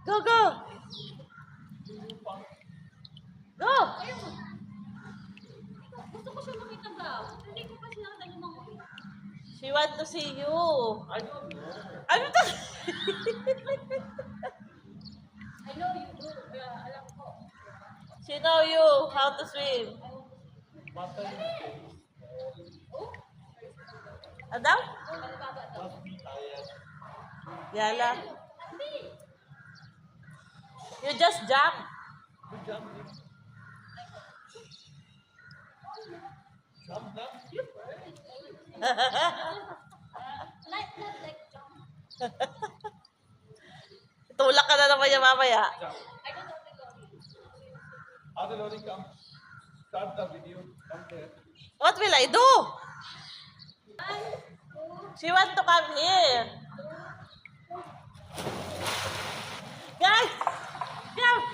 Go, go! Go! Gusto ko siya makita daw. Hindi ko pa siya nakita lumangoy. She want to see you. I don't know. Ano to? I know you do. Kaya alam ko. She know you how to swim. What are you Oh? Adam? Malibaba daw. must be tired. Yala. Hindi. You just jump. You jump in. Jump down. Like that, like jump. Tulak ka na naman niya mamaya. Jump. I don't know the lorry. Other lorry come. Start the video. Come there. What will I do? 1, 2, She want to come here. Guys! Come!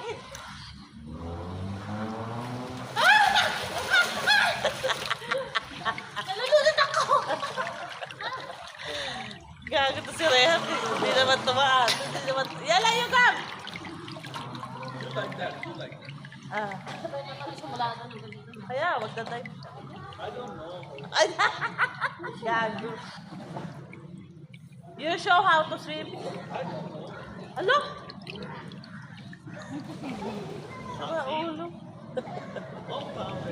nalulunod ako! Gago to si Rehan. Hindi naman tumaan. Hindi naman... Yala, you come! You like that. You like that. Ah. Sabay na kami simula na ng ganito na. Kaya, wag na tayo. I don't know. Ay, gago. You show how to swim. I don't know. Alo? Sa ulo. Long time.